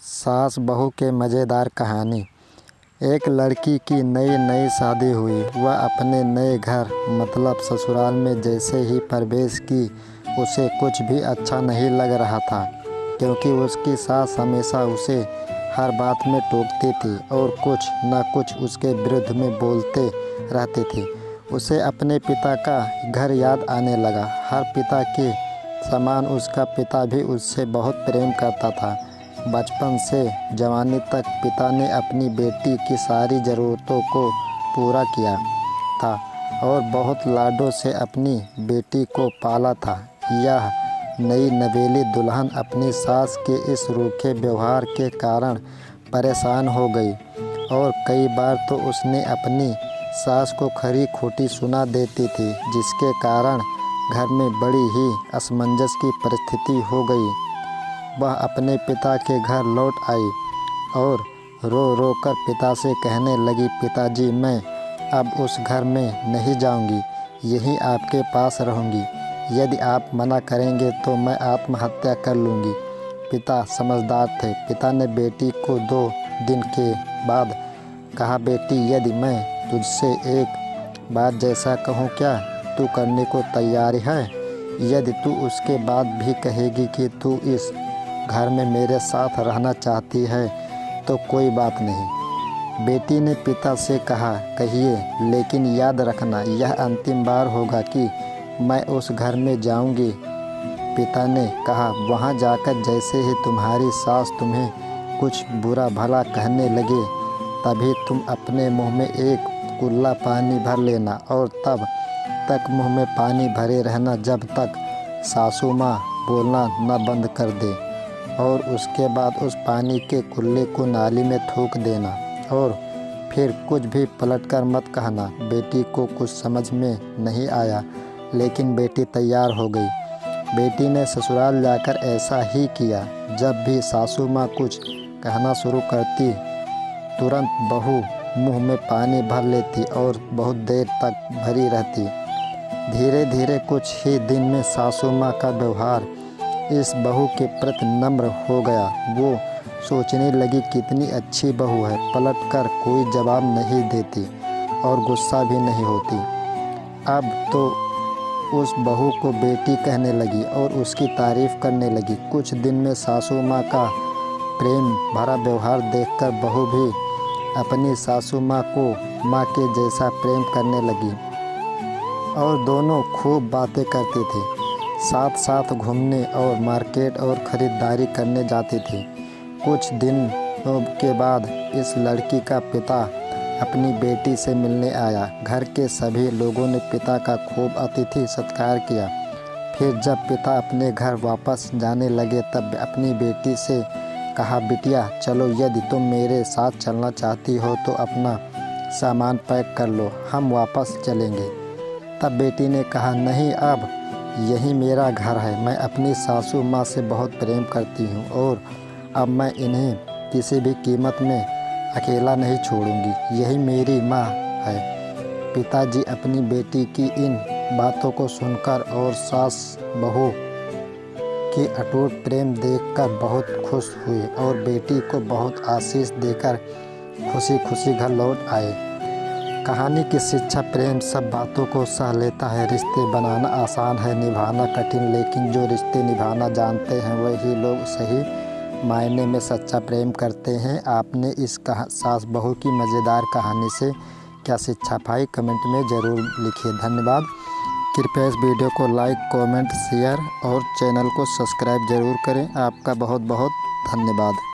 सास बहू के मज़ेदार कहानी। एक लड़की की नई नई शादी हुई। वह अपने नए घर मतलब ससुराल में जैसे ही प्रवेश की उसे कुछ भी अच्छा नहीं लग रहा था, क्योंकि उसकी सास हमेशा उसे हर बात में टोकती थी और कुछ न कुछ उसके विरुद्ध में बोलते रहती थी। उसे अपने पिता का घर याद आने लगा। हर पिता के समान उसका पिता भी उससे बहुत प्रेम करता था। बचपन से जवानी तक पिता ने अपनी बेटी की सारी ज़रूरतों को पूरा किया था और बहुत लाडों से अपनी बेटी को पाला था। यह नई नवेली दुल्हन अपनी सास के इस रूखे व्यवहार के कारण परेशान हो गई और कई बार तो उसने अपनी सास को खरी खोटी सुना देती थी, जिसके कारण घर में बड़ी ही असमंजस की परिस्थिति हो गई। वह अपने पिता के घर लौट आई और रो रो कर पिता से कहने लगी, पिताजी, मैं अब उस घर में नहीं जाऊंगी, यहीं आपके पास रहूंगी। यदि आप मना करेंगे तो मैं आत्महत्या कर लूँगी। पिता समझदार थे। पिता ने बेटी को 2 दिन के बाद कहा, बेटी, यदि मैं तुझसे एक बात जैसा कहूँ, क्या तू करने को तैयार है? यदि तू उसके बाद भी कहेगी कि तू इस घर में मेरे साथ रहना चाहती है तो कोई बात नहीं। बेटी ने पिता से कहा, कहिए, लेकिन याद रखना यह अंतिम बार होगा कि मैं उस घर में जाऊंगी। पिता ने कहा, वहां जाकर जैसे ही तुम्हारी सास तुम्हें कुछ बुरा भला कहने लगे तभी तुम अपने मुंह में एक कुल्ला पानी भर लेना और तब तक मुंह में पानी भरे रहना जब तक सासू माँ बोलना न बंद कर दे, और उसके बाद उस पानी के कुल्ले को नाली में थूक देना और फिर कुछ भी पलटकर मत कहना। बेटी को कुछ समझ में नहीं आया, लेकिन बेटी तैयार हो गई। बेटी ने ससुराल जाकर ऐसा ही किया। जब भी सासू माँ कुछ कहना शुरू करती, तुरंत बहू मुंह में पानी भर लेती और बहुत देर तक भरी रहती। धीरे धीरे कुछ ही दिन में सासू माँ का व्यवहार इस बहू के प्रति नम्र हो गया। वो सोचने लगी, कितनी अच्छी बहू है, पलटकर कोई जवाब नहीं देती और गुस्सा भी नहीं होती। अब तो उस बहू को बेटी कहने लगी और उसकी तारीफ करने लगी। कुछ दिन में सासू माँ का प्रेम भरा व्यवहार देखकर बहू भी अपनी सासू माँ को माँ के जैसा प्रेम करने लगी और दोनों खूब बातें करती थी। साथ साथ घूमने और मार्केट और ख़रीदारी करने जाती थी। कुछ दिनों के बाद इस लड़की का पिता अपनी बेटी से मिलने आया। घर के सभी लोगों ने पिता का खूब अतिथि सत्कार किया। फिर जब पिता अपने घर वापस जाने लगे तब अपनी बेटी से कहा, बिटिया, चलो, यदि तुम मेरे साथ चलना चाहती हो तो अपना सामान पैक कर लो, हम वापस चलेंगे। तब बेटी ने कहा, नहीं, अब यही मेरा घर है। मैं अपनी सासू माँ से बहुत प्रेम करती हूँ और अब मैं इन्हें किसी भी कीमत में अकेला नहीं छोड़ूंगी। यही मेरी माँ है। पिताजी अपनी बेटी की इन बातों को सुनकर और सास बहू की अटूट प्रेम देखकर बहुत खुश हुए और बेटी को बहुत आशीष देकर खुशी खुशी घर लौट आए। कहानी की शिक्षा प्रेम सब बातों को सह लेता है। रिश्ते बनाना आसान है, निभाना कठिन, लेकिन जो रिश्ते निभाना जानते हैं वही लोग सही मायने में सच्चा प्रेम करते हैं। आपने इस सास बहू की मज़ेदार कहानी से क्या शिक्षा पाई, कमेंट में ज़रूर लिखिए। धन्यवाद। कृपया इस वीडियो को लाइक, कमेंट, शेयर और चैनल को सब्सक्राइब ज़रूर करें। आपका बहुत बहुत धन्यवाद।